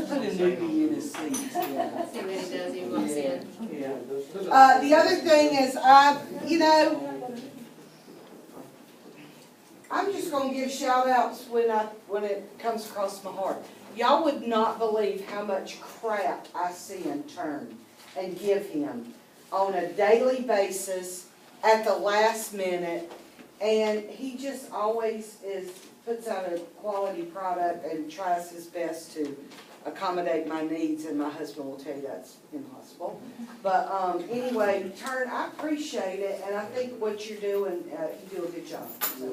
Put a newbie in his seat, yeah. See what he does, he walks in. Yeah. The other thing is, I'm just gonna give shout outs when it comes across my heart. Y'all would not believe how much crap I see him turn and give him on a daily basis at the last minute. And he just always puts out a quality product and tries his best to accommodate my needs, and my husband will tell you that's impossible. But anyway, I appreciate it, and I think what you're doing, you do a good job. So.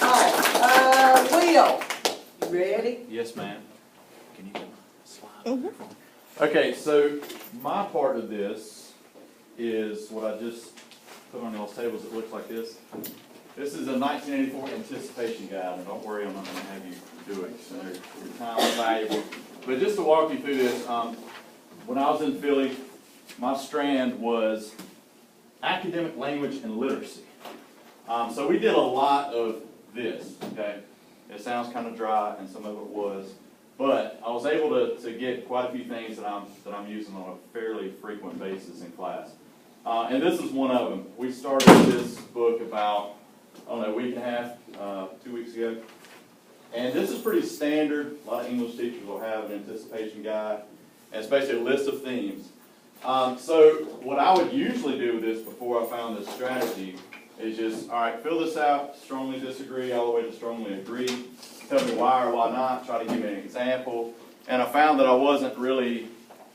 All right, Will, you ready? Yes, ma'am. Can you get my slide? Okay, so my part of this is what I just put on those tables. It looks like this. This is a 1984 anticipation guide, and don't worry, I'm not going to have you do it. So your time is valuable. But just to walk you through this, when I was in Philly, my strand was academic language and literacy. So we did a lot of this, okay? It sounds kind of dry, and some of it was. But I was able to get quite a few things that I'm using on a fairly frequent basis in class. And this is one of them. We started this book about, I don't know, a week and a half, 2 weeks ago. And this is pretty standard. A lot of English teachers will have an anticipation guide. And it's basically a list of themes. So what I would usually do with this before I found this strategy is just, all right, fill this out, strongly disagree, all the way to strongly agree. Tell me why or why not. Try to give me an example. And I found that I wasn't really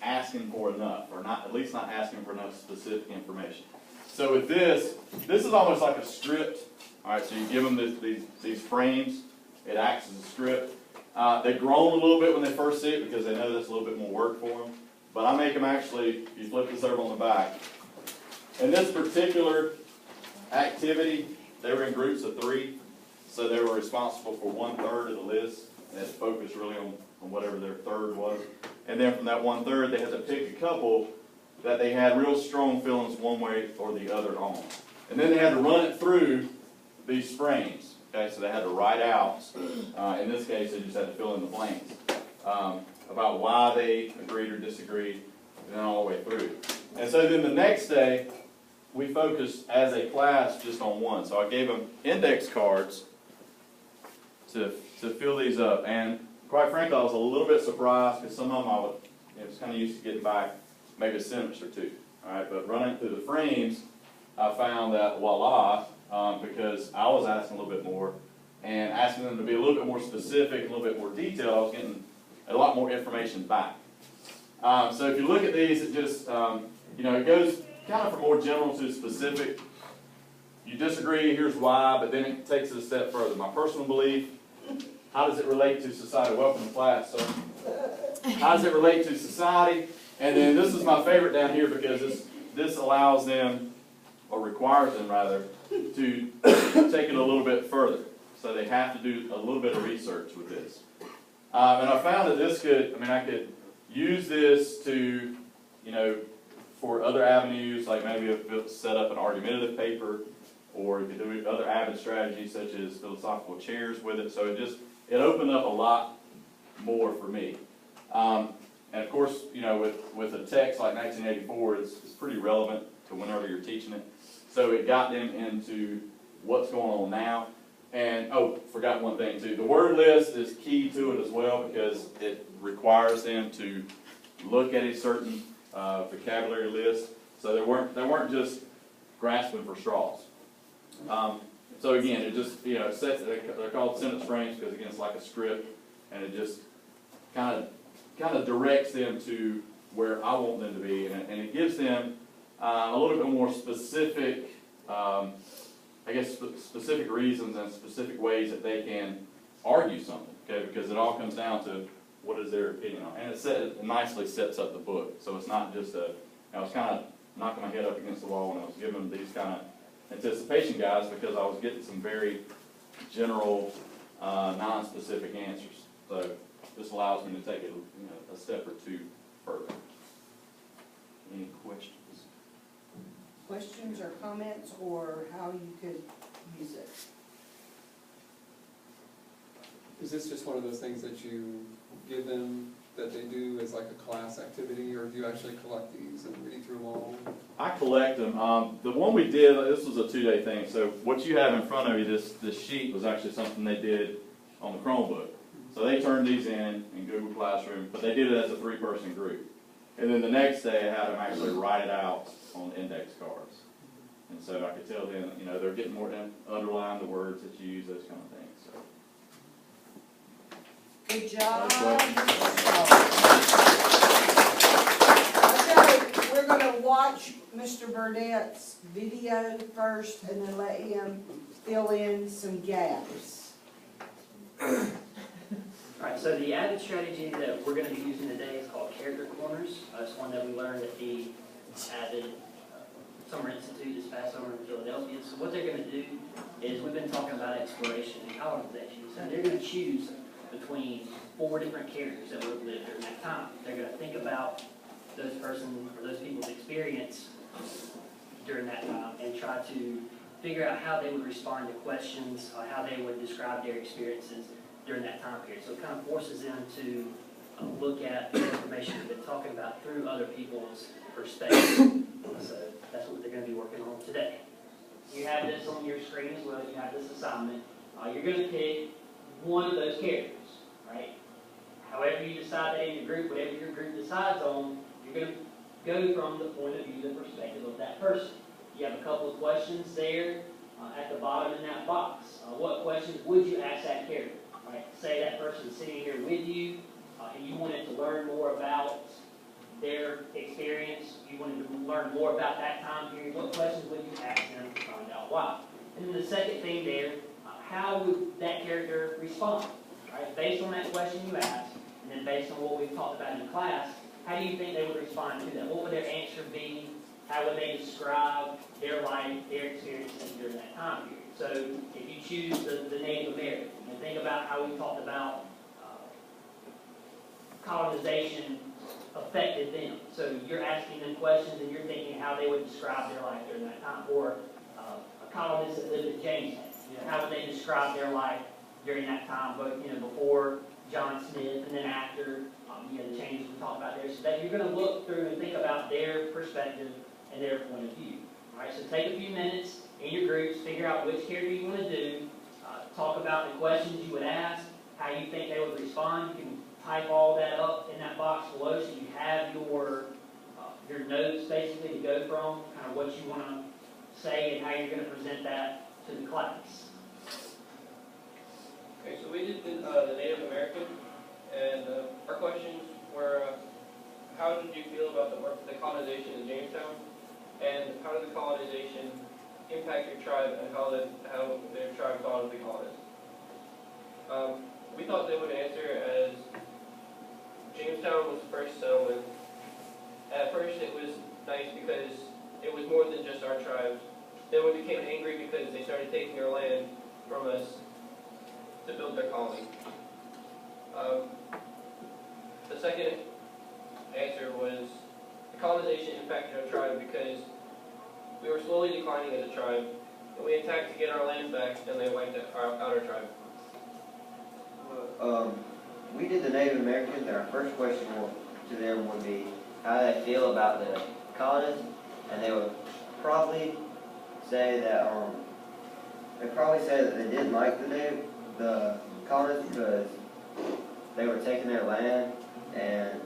asking for enough, or not, at least not asking for enough specific information. So with this is almost like a script. All right, so you give them these frames. It acts as a script. They groan a little bit when they first see it because they know that's a little bit more work for them. But I make them actually, you flip this over on the back. In this particular activity, they were in groups of 3. So they were responsible for 1/3 of the list. And it's focused really on whatever their third was. And then from that 1/3, they had to pick a couple that they had real strong feelings one way or the other on. And then they had to run it through these frames. Okay, so they had to write out, in this case, they just had to fill in the blanks, about why they agreed or disagreed, and then all the way through. And so then the next day, we focused as a class just on one. So I gave them index cards to fill these up. And quite frankly, I was a little bit surprised because some of them I was kind of used to getting back maybe a sentence or two. All right, but running through the frames, I found that voila, because I was asking a little bit more and asking them to be a little bit more specific, a little bit more detailed, I was getting a lot more information back. So if you look at these, it just, it goes kind of from more general to specific. You disagree, here's why, but then it takes it a step further. My personal belief, how does it relate to society? Welcome to class, sir. How does it relate to society? And then this is my favorite down here because this allows them, or requires them rather, to take it a little bit further. So they have to do a little bit of research with this. And I found that I could use this to, for other avenues, like maybe set up an argumentative paper, or you could do other avid strategies such as philosophical chairs with it. So it opened up a lot more for me. And of course, with a text like 1984, it's pretty relevant to whenever you're teaching it. So it got them into what's going on now. And, forgot one thing too. The word list is key to it as well because it requires them to look at a certain vocabulary list. So they weren't just grasping for straws. So again, it just, they're called sentence frames because again, it's like a script, and it just kind of directs them to where I want them to be, and it gives them a little bit more specific, specific reasons and specific ways that they can argue something, okay? Because it all comes down to what is their opinion on, and it nicely sets up the book. So it's not just I was kind of knocking my head up against the wall when I was giving them these kind of anticipation guides because I was getting some very general, non-specific answers. So this allows me to take it a step or two further. Any questions? Questions or comments, or how you could use it? Is this just one of those things that you give them that they do as like a class activity, or do you actually collect these and read through them all? I collect them. The one we did, this was a 2-day thing. So what you have in front of you, this sheet was actually something they did on the Chromebook. So they turned these in Google Classroom, but they did it as a 3-person group. And then the next day, I had them actually write it out on index cards. And so I could tell them, you know, they're getting more to underline the words that you use, those kind of things. So. Good job. That's Okay, we're gonna watch Mr. Burnett's video first and then let him fill in some gaps. Alright, so the added strategy that we're going to be using today is called Character Corners. It's one that we learned at the Avid Summer Institute this past summer in Philadelphia. So what they're going to do is, we've been talking about exploration and colonization. So they're going to choose between 4 different characters that would live during that time. They're going to think about those people's experience during that time and try to figure out how they would respond to questions, how they would describe their experiences during that time period. So it kind of forces them to look at the information we've been talking about through other people's perspectives. So that's what they're going to be working on today. You have this on your screen as well. You have this assignment. You're going to pick one of those characters, right? However you decide that in your group, whatever your group decides on, you're going to go from the point of view, the perspective of that person. You have a couple of questions there at the bottom in that box. What questions would you ask that character? Right? Say that person's sitting here with you, and you wanted to learn more about their experience, you wanted to learn more about that time period. What questions would you ask them to find out why? And then the second thing there, how would that character respond? Right? Based on that question you asked, and then based on what we've talked about in class, how do you think they would respond to that? What would their answer be? How would they describe their life, their experiences during that time period? So if you choose the Native American, and think about how we talked about colonization affected them. So you're asking them questions and you're thinking how they would describe their life during that time. Or a colonist that lived at Jamestown, how would they describe their life during that time, both before John Smith and then after the changes we talked about there. So that you're going to look through and think about their perspective and their point of view. All right, so take a few minutes in your groups, figure out which character you want to do, talk about the questions you would ask, how you think they would respond. You can type all that up in that box below so you have your notes basically to go from, kind of what you want to say and how you're going to present that to the class. Okay, so we did the Native American, and our questions were, how did you feel about the colonization in Jamestown, and how did the colonization impact your tribe, and how their tribe thought of the colonists? We thought they would answer as Jamestown was the first settlement. At first it was nice because it was more than just our tribes. Then we became angry because they started taking our land from us to build their colony. The second answer was the colonization impacted our tribe because we were slowly declining as a tribe, and we attacked to get our land back, and they wiped out our tribe. We did the Native Americans, and our first question to them would be how they feel about the colonists, and they would probably say that they didn't like the colonists because they were taking their land and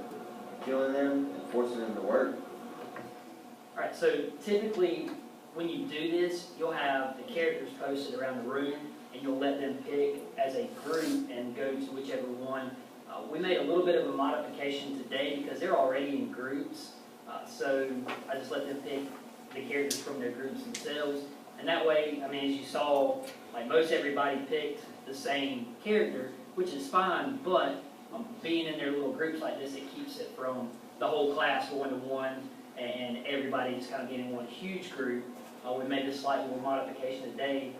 killing them and forcing them to work. Alright, so typically when you do this, you'll have the characters posted around the room and you'll let them pick as a group and go to whichever one. We made a little bit of a modification today because they're already in groups, so I just let them pick the characters from their groups themselves. And that way, I mean, as you saw, like most everybody picked the same character, which is fine, but being in their little groups like this, it keeps it from the whole class going to one and everybody just kind of getting one huge group. We made this slight little modification today,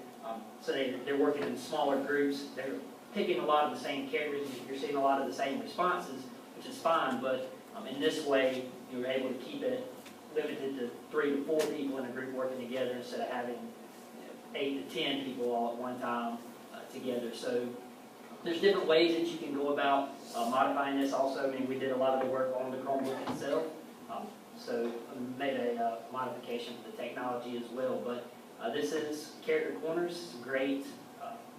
so they're working in smaller groups. They're picking a lot of the same characters. You're seeing a lot of the same responses, which is fine, but in this way, you're able to keep it limited to 3 to 4 people in a group working together instead of having 8 to 10 people all at one time together. So there's different ways that you can go about modifying this also. I mean, we did a lot of the work on the Chromebook itself. So I made a modification for the technology as well. But this is Character Corners. It's a great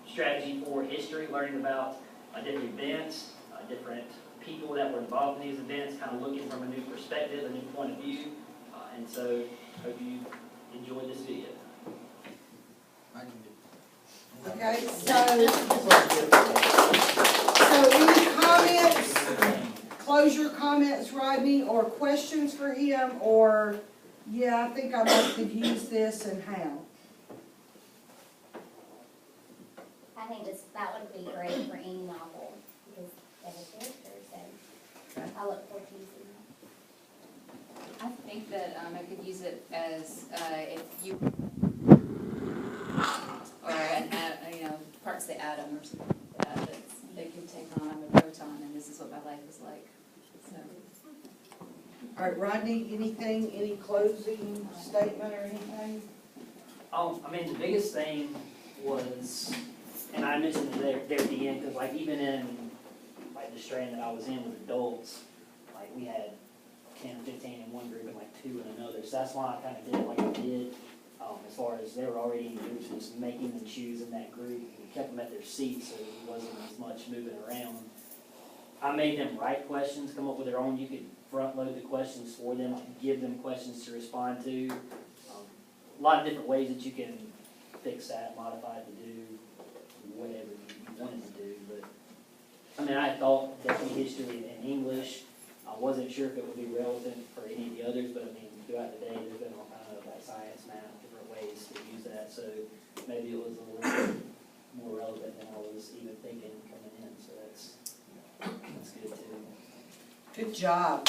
strategy for history, learning about different events, different people that were involved in these events, kind of looking from a new perspective, a new point of view. And so, hope you enjoyed this video. Okay, so any comments, closure comments, Rodney, or questions for him, or, yeah, I think I might could use this and how? I think that would be great for any novel, because they have characters, so I look forward to using that. I think that I could use it as if you, or parts of the atom or something like that, they can take on. I'm a proton, and this is what my life is like. So. All right, Rodney, anything, any closing statement or anything? I mean, the biggest thing was, and I mentioned it there at the end, because like even in like the strand that I was in with adults, like we had 10, 15 in one group and like 2 in another. So that's why I kind of did it like I did. As far as they were already in groups, just making them choose in that group. We kept them at their seats, so it wasn't as much moving around. I made them write questions, come up with their own. You could front load the questions for them, give them questions to respond to. A lot of different ways that you can fix that, modify it to do whatever you wanted to do. But I mean, I thought definitely history and English. I wasn't sure if it would be relevant for any of the others, but I mean, throughout the day, there's been all kind of like science, math, different ways to use that. So maybe it was a little bit more relevant than I was even thinking coming in. So that's good too. Good job.